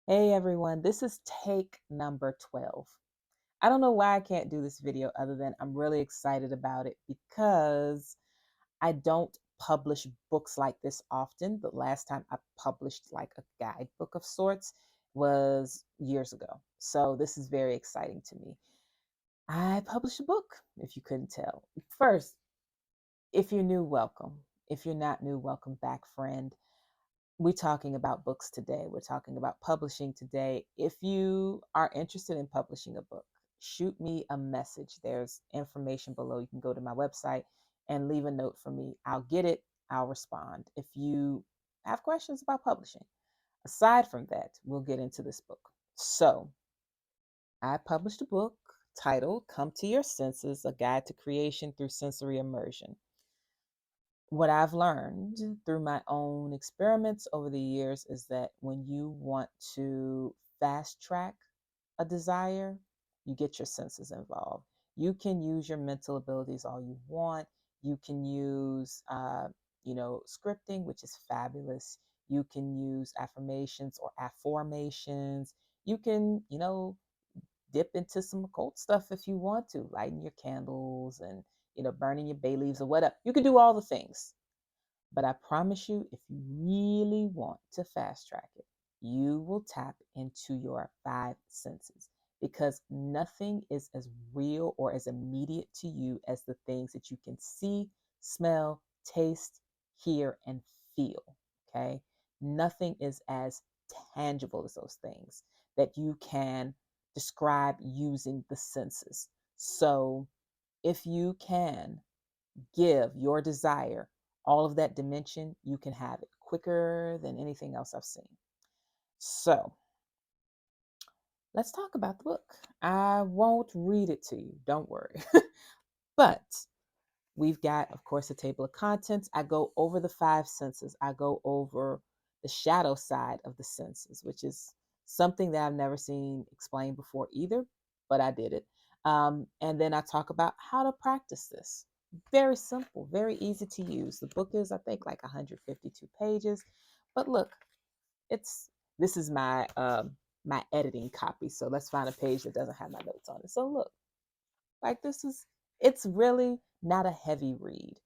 Hey everyone, this is take number 12. I don't know why I can't do this video other than I'm really excited about it because I don't publish books like this often. The last time I published like a guidebook of sorts was years ago. So this is very exciting to me. I published a book, if you couldn't tell. First, if you're new, welcome. If you're not new, welcome back, friend. We're talking about books today. We're talking about publishing today. If you are interested in publishing a book, shoot me a message. There's information below. You can go to my website and leave a note for me. I'll get it. I'll respond. If you have questions about publishing, aside from that, we'll get into this book. So, I published a book titled Come to Your Senses: A Guide to Creation Through Sensory Immersion. What I've learned through my own experiments over the years is that when you want to fast track a desire, you get your senses involved. You can use your mental abilities all you want. You can use, scripting, which is fabulous. You can use affirmations or afformations. You can, dip into some occult stuff if you want to, lighting your candles and, burning your bay leaves or whatever. You can do all the things. But I promise you, if you really want to fast track it, you will tap into your five senses because nothing is as real or as immediate to you as the things that you can see, smell, taste, hear, and feel. Okay. Nothing is as tangible as those things that you can describe using the senses. So if you can give your desire all of that dimension, you can have it quicker than anything else I've seen. So let's talk about the book. I won't read it to you, don't worry. But we've got, of course, a table of contents. I go over the five senses. I go over the shadow side of the senses, which is something that I've never seen explained before either, but I did it. And then I talk about how to practice this. Very simple, very easy to use. The book is, I think, like 152 pages. But look, it's this is my editing copy. So let's find a page that doesn't have my notes on it. So look, like it's really not a heavy read.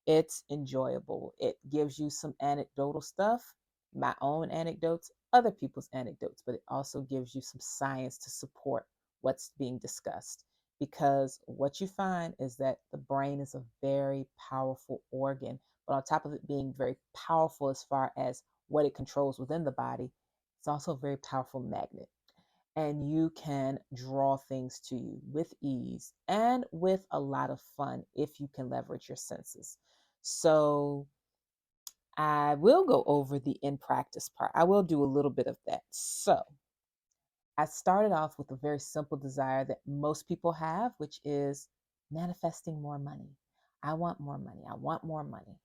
It's enjoyable. It gives you some anecdotal stuff, my own anecdotes, other people's anecdotes, but it also gives you some science to support what's being discussed. Because what you find is that the brain is a very powerful organ, but on top of it being very powerful as far as what it controls within the body, it's also a very powerful magnet, and you can draw things to you with ease and with a lot of fun if you can leverage your senses. So, I will go over the in practice part. I will do a little bit of that. So, I started off with a very simple desire that most people have, which is manifesting more money. I want more money. I want more money.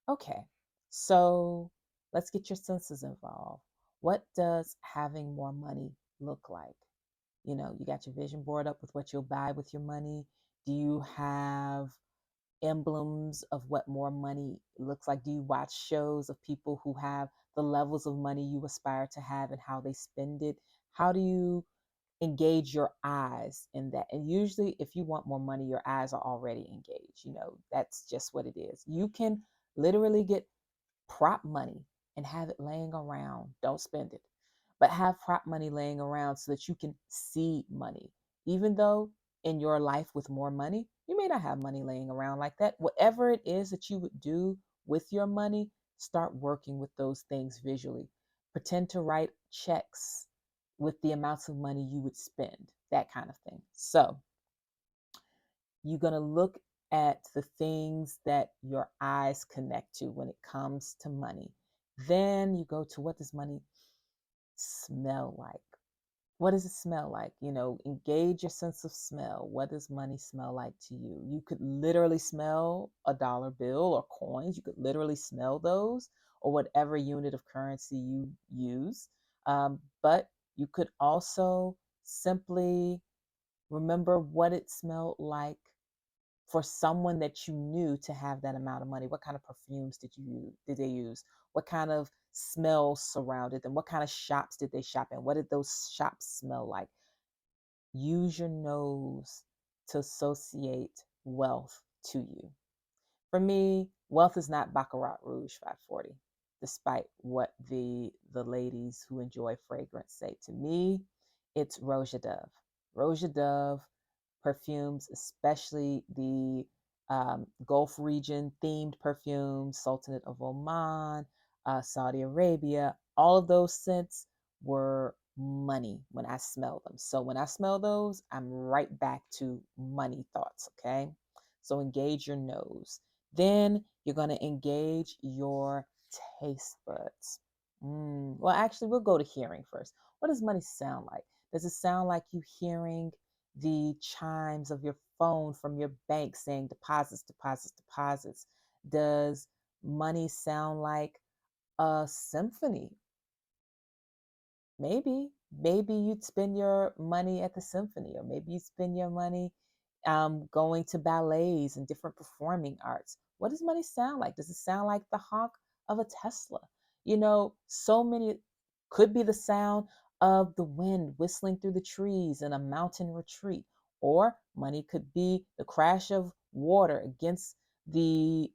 Okay, so let's get your senses involved. What does having more money look like? You got your vision board up with what you'll buy with your money. Do you have emblems of what more money looks like? Do you watch shows of people who have the levels of money you aspire to have and how they spend it? How do you engage your eyes in that? And usually, if you want more money, your eyes are already engaged. That's just what it is. You can literally get prop money and have it laying around. Don't spend it, but have prop money laying around so that you can see money. Even though in your life with more money, you may not have money laying around like that. Whatever it is that you would do with your money, start working with those things visually. Pretend to write checks with the amounts of money you would spend, that kind of thing. So, you're going to look at the things that your eyes connect to when it comes to money. Then you go to, what does money smell like? What does it smell like? Engage your sense of smell. What does money smell like to you? You could literally smell a dollar bill or coins. You could literally smell those, or whatever unit of currency you use. But you could also simply remember what it smelled like for someone that you knew to have that amount of money. What kind of perfumes did they use? What kind of smells surrounded them? What kind of shops did they shop in? What did those shops smell like? Use your nose to associate wealth to you. For me, wealth is not Baccarat Rouge 540, despite what the ladies who enjoy fragrance say. To me, it's Roja Dove. Roja Dove perfumes, especially the Gulf region themed perfumes, Sultanate of Oman, Saudi Arabia, all of those scents were money when I smell them. So when I smell those, I'm right back to money thoughts, okay? So engage your nose. Then you're going to engage your taste buds. Well, actually, we'll go to hearing first. What does money sound like? Does it sound like you hearing the chimes of your phone from your bank saying deposits, deposits, deposits? Does money sound like a symphony? Maybe you'd spend your money at the symphony, or maybe you spend your money going to ballets and different performing arts. What does money sound like? Does it sound like the honk of a Tesla? So many could be the sound of the wind whistling through the trees in a mountain retreat, or money could be the crash of water against the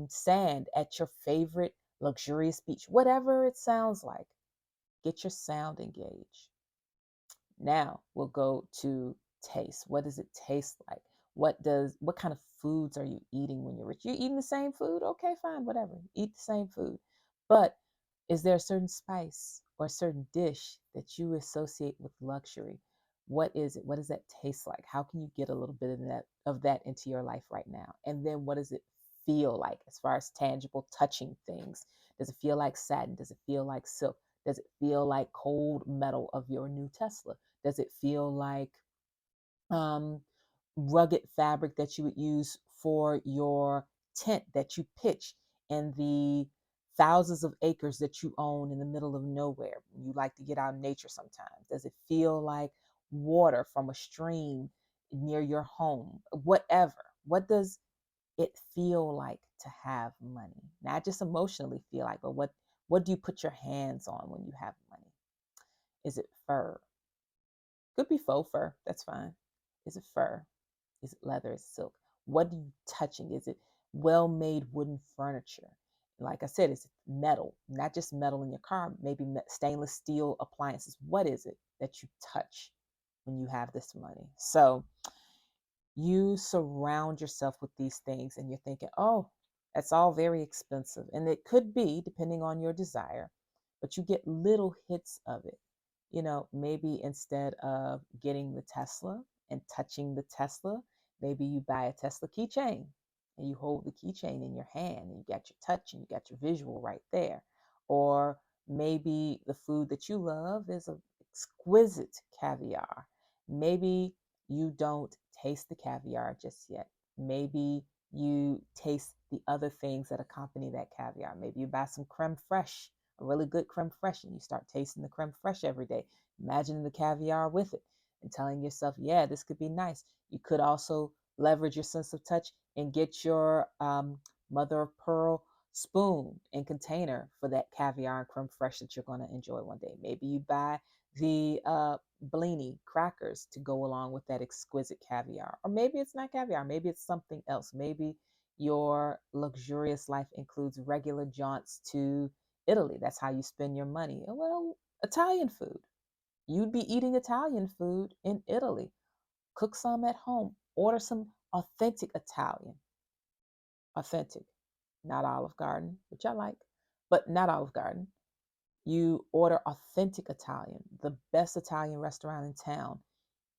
sand at your favorite luxurious beach. Whatever it sounds like, get your sound engaged. Now we'll go to taste. What does it taste like? What kind of foods are you eating when you're rich? You're eating the same food? Okay, fine, whatever. Eat the same food. But is there a certain spice or a certain dish that you associate with luxury? What is it? What does that taste like? How can you get a little bit of that into your life right now? And then what does it feel like as far as tangible touching things? Does it feel like satin? Does it feel like silk? Does it feel like cold metal of your new Tesla? Does it feel like um, rugged fabric that you would use for your tent that you pitch in the thousands of acres that you own in the middle of nowhere? You like to get out in nature sometimes. Does it feel like water from a stream near your home? Whatever. What does it feel like to have money? Not just emotionally feel like, but what do you put your hands on when you have money? Is it fur? Could be faux fur. That's fine. Is it fur? Is it leather? Is it silk? What are you touching? Is it well-made wooden furniture? Like I said, is it metal? Not just metal in your car, maybe stainless steel appliances. What is it that you touch when you have this money? So you surround yourself with these things and you're thinking, oh, that's all very expensive. And it could be, depending on your desire, but you get little hits of it. Maybe instead of getting the Tesla and touching the Tesla, maybe you buy a Tesla keychain and you hold the keychain in your hand and you got your touch and you got your visual right there. Or maybe the food that you love is an exquisite caviar. Maybe you don't taste the caviar just yet. Maybe you taste the other things that accompany that caviar. Maybe you buy some creme fraiche, a really good creme fraiche, and you start tasting the creme fraiche every day, imagining the caviar with it and telling yourself, yeah, this could be nice. You could also leverage your sense of touch and get your mother of pearl spoon and container for that caviar and creme fraiche that you're going to enjoy one day. Maybe you buy the blini crackers to go along with that exquisite caviar. Or maybe it's not caviar, maybe it's something else. Maybe your luxurious life includes regular jaunts to Italy. That's how you spend your money. Well, Italian food. You'd be eating Italian food in Italy. Cook some at home. Order some authentic Italian. Authentic. Not Olive Garden, which I like, but not Olive Garden. You order authentic Italian, the best Italian restaurant in town.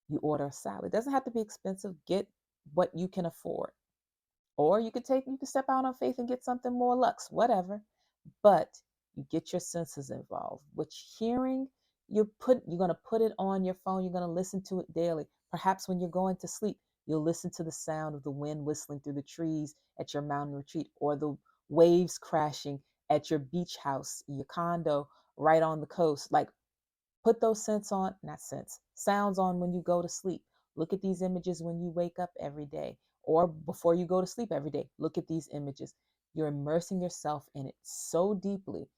You order a salad. It doesn't have to be expensive. Get what you can afford. Or you can step out on faith and get something more luxe, whatever. But you get your senses involved. Which hearing, you're going to put it on your phone. You're going to listen to it daily. Perhaps when you're going to sleep, you'll listen to the sound of the wind whistling through the trees at your mountain retreat, or the waves crashing at your beach house, your condo right on the coast. Like, put those sounds on when you go to sleep. Look at these images when you wake up every day, or before you go to sleep every day. Look at these images. You're immersing yourself in it so deeply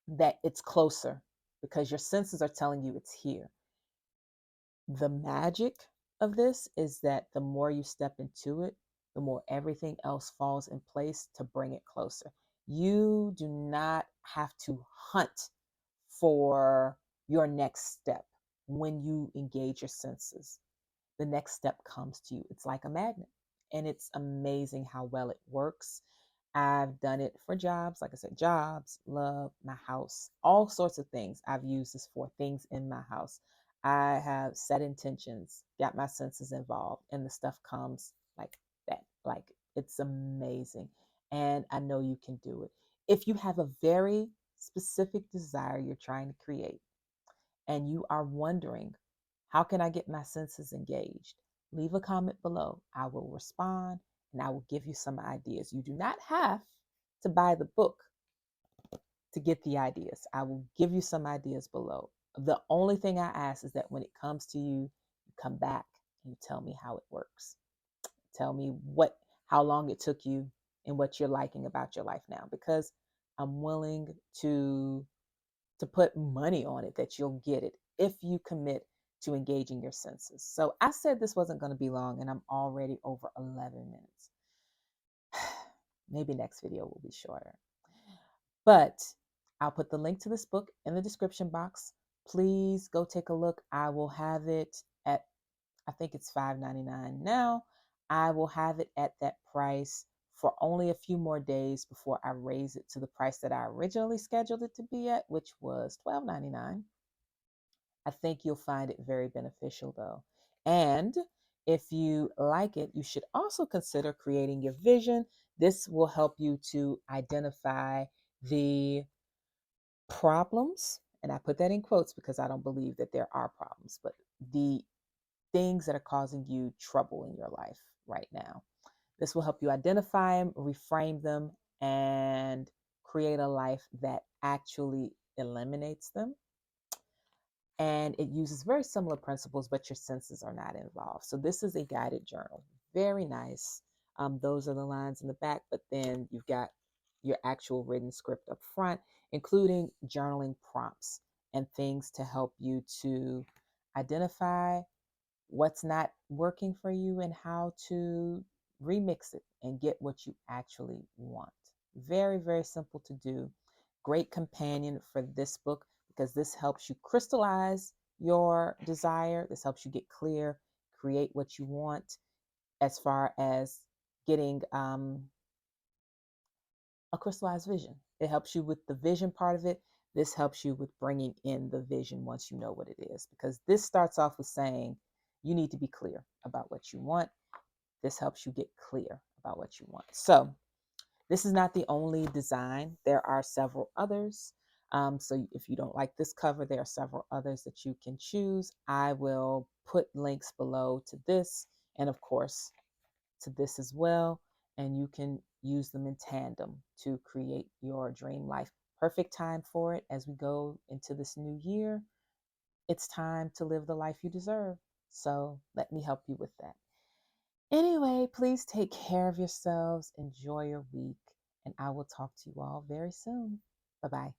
that it's closer because your senses are telling you it's here. The magic of this is that the more you step into it, the more everything else falls in place to bring it closer. You do not have to hunt for your next step when you engage your senses. The next step comes to you. It's like a magnet. And it's amazing how well it works. I've done it for jobs, like I said, jobs, love, my house, all sorts of things. I've used this for things in my house. I have set intentions, got my senses involved, and the stuff comes like that. Like it's amazing. And I know you can do it. If you have a very specific desire you're trying to create, and you are wondering, how can I get my senses engaged? Leave a comment below. I will respond and I will give you some ideas. You do not have to buy the book to get the ideas. I will give you some ideas below. The only thing I ask is that when it comes to you, you come back and you tell me how it works. Tell me how long it took you and what you're liking about your life now, because I'm willing to put money on it that you'll get it if you commit to engaging your senses. So I said this wasn't going to be long, and I'm already over 11 minutes. Maybe next video will be shorter. But I'll put the link to this book in the description box. Please go take a look. I will have it at, I think it's $5.99 now. I will have it at that price for only a few more days before I raise it to the price that I originally scheduled it to be at, which was $12.99. I think you'll find it very beneficial though. And if you like it, you should also consider creating your vision. This will help you to identify the problems, and I put that in quotes because I don't believe that there are problems, but the things that are causing you trouble in your life right now. This will help you identify them, reframe them, and create a life that actually eliminates them. And it uses very similar principles, but your senses are not involved. So this is a guided journal. Very nice. Those are the lines in the back, but then you've got your actual written script up front, including journaling prompts and things to help you to identify what's not working for you and how to remix it and get what you actually want. Very, very simple to do. Great companion for this book because this helps you crystallize your desire. This helps you get clear, create what you want as far as getting a crystallized vision. It helps you with the vision part of it. This helps you with bringing in the vision once you know what it is, because this starts off with saying you need to be clear about what you want. This helps you get clear about what you want. So this is not the only design. There are several others. So if you don't like this cover, there are several others that you can choose. I will put links below to this and of course to this as well. And you can use them in tandem to create your dream life. Perfect time for it as we go into this new year. It's time to live the life you deserve. So let me help you with that. Anyway, please take care of yourselves. Enjoy your week. And I will talk to you all very soon. Bye-bye.